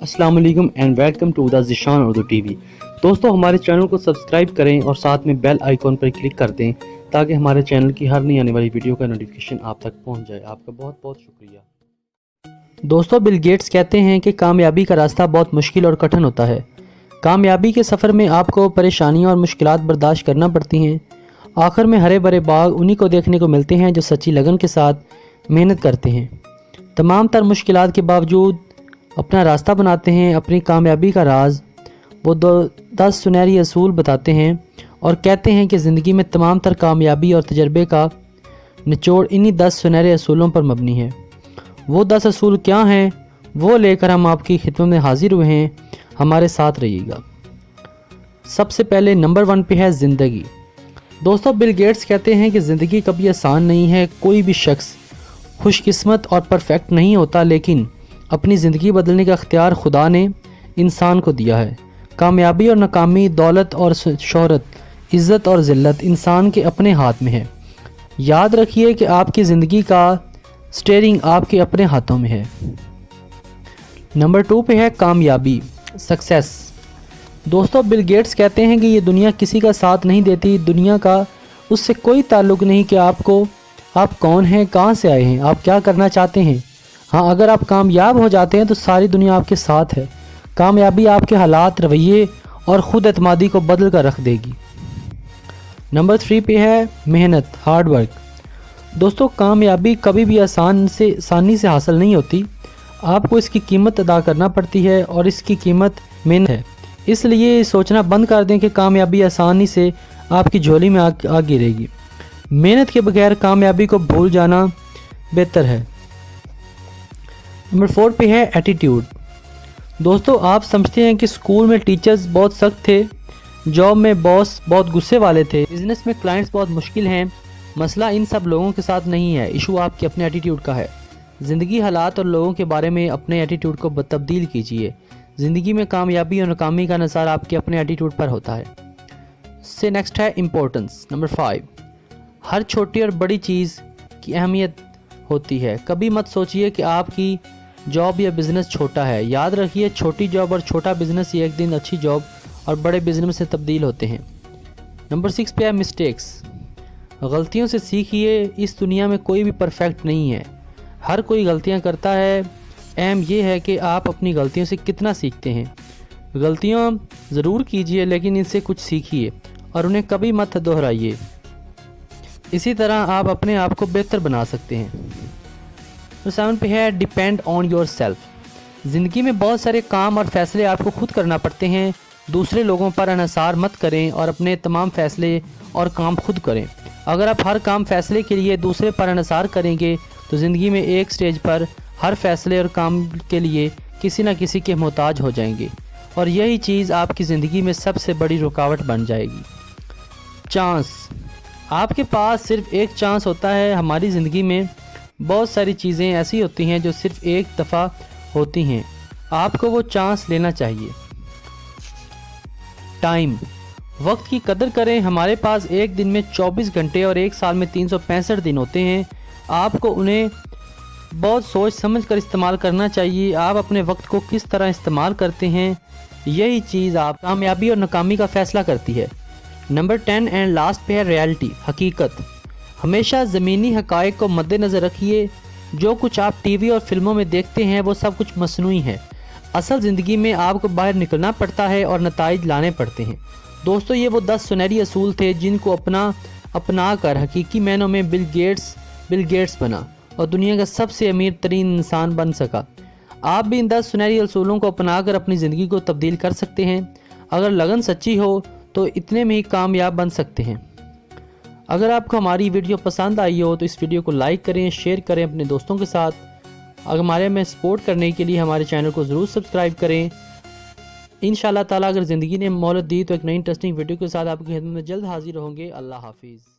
अस्सलाम वालेकुम and welcome to the Zeeshan Urdu TV. दोस्तों, हमारे चैनल को सब्सक्राइब करें और साथ में बेल आइकॉन पर क्लिक कर दें ताकि हमारे चैनल की हर नई आने वाली वीडियो का नोटिफिकेशन आप तक पहुंच जाए। आपका बहुत बहुत शुक्रिया। दोस्तों, बिल गेट्स कहते हैं कि कामयाबी का रास्ता बहुत मुश्किल और कठिन होता है। कामयाबी के सफ़र में आपको परेशानियाँ और मुश्किलात बर्दाश्त करना पड़ती हैं। आखिर में हरे भरे बाग उन्हीं को देखने को मिलते हैं जो सच्ची लगन के साथ मेहनत करते हैं, तमाम तर मुश्किलात के बावजूद अपना रास्ता बनाते हैं। अपनी कामयाबी का राज वो 10 सुनहरी असूल बताते हैं और कहते हैं कि ज़िंदगी में तमाम तर कामयाबी और तजर्बे का निचोड़ इन्हीं 10 सुनहरे असूलों पर मबनी है। वो 10 असूल क्या हैं, वो लेकर हम आपकी खिदमत में हाजिर हुए हैं। हमारे साथ रहिएगा। सबसे पहले नंबर 1 पे है ज़िंदगी। दोस्तों, बिल गेट्स कहते हैं कि ज़िंदगी कभी आसान नहीं है। कोई भी शख्स खुशकिस्मत और परफेक्ट नहीं होता, लेकिन अपनी ज़िंदगी बदलने का इख्तियार खुदा ने इंसान को दिया है। कामयाबी और नाकामी, दौलत और शोहरत, इज़्ज़त और ज़िल्लत इंसान के अपने हाथ में है। याद रखिए कि आपकी ज़िंदगी का स्टीयरिंग आपके अपने हाथों में है। नंबर 2 पे है कामयाबी, सक्सेस। दोस्तों, बिल गेट्स कहते हैं कि ये दुनिया किसी का साथ नहीं देती। दुनिया का उससे कोई ताल्लुक़ नहीं कि आप कौन हैं, कहाँ से आए हैं, आप क्या करना चाहते हैं। हाँ, अगर आप कामयाब हो जाते हैं तो सारी दुनिया आपके साथ है। कामयाबी आपके हालात, रवैये और ख़ुद एतमादी को बदल कर रख देगी। नंबर 3 पे है मेहनत, हार्ड वर्क। दोस्तों, कामयाबी कभी भी आसानी से हासिल नहीं होती। आपको इसकी कीमत अदा करना पड़ती है और इसकी कीमत मेहनत है। इसलिए सोचना बंद कर दें कि कामयाबी आसानी से आपकी झोली में आ गिरेगी। मेहनत के बगैर कामयाबी को भूल जाना बेहतर है। नंबर 4 पे है एटीट्यूड। दोस्तों, आप समझते हैं कि स्कूल में टीचर्स बहुत सख्त थे, जॉब में बॉस बहुत गुस्से वाले थे, बिजनेस में क्लाइंट्स बहुत मुश्किल हैं। मसला इन सब लोगों के साथ नहीं है, इशू आपके अपने एटीट्यूड का है। ज़िंदगी, हालात और लोगों के बारे में अपने एटीट्यूड को तब्दील कीजिए। ज़िंदगी में कामयाबी और नाकामी का नज़र आपके अपने एटीट्यूड पर होता है। इससे नेक्स्ट है इम्पोर्टेंस, नंबर 5। हर छोटी और बड़ी चीज़ की अहमियत होती है। कभी मत सोचिए कि आपकी जॉब या बिज़नेस छोटा है। याद रखिए, छोटी जॉब और छोटा बिज़नेस एक दिन अच्छी जॉब और बड़े बिज़नेस से तब्दील होते हैं। नंबर 6 पे है मिस्टेक्स। गलतियों से सीखिए। इस दुनिया में कोई भी परफेक्ट नहीं है, हर कोई गलतियां करता है। अहम ये है कि आप अपनी गलतियों से कितना सीखते हैं। गलतियां ज़रूर कीजिए, लेकिन इनसे कुछ सीखिए और उन्हें कभी मत दोहराइए। इसी तरह आप अपने आप को बेहतर बना सकते हैं। नंबर 7 पे है डिपेंड ऑन योर सेल्फ। ज़िंदगी में बहुत सारे काम और फैसले आपको खुद करना पड़ते हैं। दूसरे लोगों पर इन्हिसार मत करें और अपने तमाम फैसले और काम खुद करें। अगर आप हर काम फैसले के लिए दूसरे पर इन्हिसार करेंगे तो ज़िंदगी में एक स्टेज पर हर फैसले और काम के लिए किसी न किसी के मोहताज हो जाएंगे और यही चीज़ आपकी ज़िंदगी में सबसे बड़ी रुकावट बन जाएगी। चांस, आपके पास सिर्फ एक चांस होता है। हमारी ज़िंदगी में बहुत सारी चीज़ें ऐसी होती हैं जो सिर्फ एक दफ़ा होती हैं। आपको वो चांस लेना चाहिए। टाइम, वक्त की कदर करें। हमारे पास एक दिन में 24 घंटे और एक साल में 365 दिन होते हैं। आपको उन्हें बहुत सोच समझ कर इस्तेमाल करना चाहिए। आप अपने वक्त को किस तरह इस्तेमाल करते हैं, यही चीज़ आप कामयाबी और नाकामी का फ़ैसला करती है। नंबर 10 एंड लास्ट पे है रियलिटी, हकीकत। हमेशा ज़मीनी हक़ाइक़ को मद्देनज़र रखिए। जो कुछ आप टीवी और फिल्मों में देखते हैं वो सब कुछ मसनूई है। असल ज़िंदगी में आपको बाहर निकलना पड़ता है और नताइज लाने पड़ते हैं। दोस्तों, ये वो 10 सुनहरी असूल थे जिनको अपना कर हकीकी मायनों में बिल गेट्स बना और दुनिया का सबसे अमीर तरीन इंसान बन सका। आप भी इन 10 सुनहरी असूलों को अपनाकर अपनी ज़िंदगी को तब्दील कर सकते हैं। अगर लगन सच्ची हो तो इतने में ही कामयाब बन सकते हैं। अगर आपको हमारी वीडियो पसंद आई हो तो इस वीडियो को लाइक करें, शेयर करें अपने दोस्तों के साथ। अगर हमारे में सपोर्ट करने के लिए हमारे चैनल को ज़रूर सब्सक्राइब करें। इंशाअल्लाह ताला अगर ज़िंदगी ने मोहलत दी तो एक नई इंटरेस्टिंग वीडियो के साथ आपकी खिदमत में जल्द हाजिर होंगे। अल्लाह हाफिज़।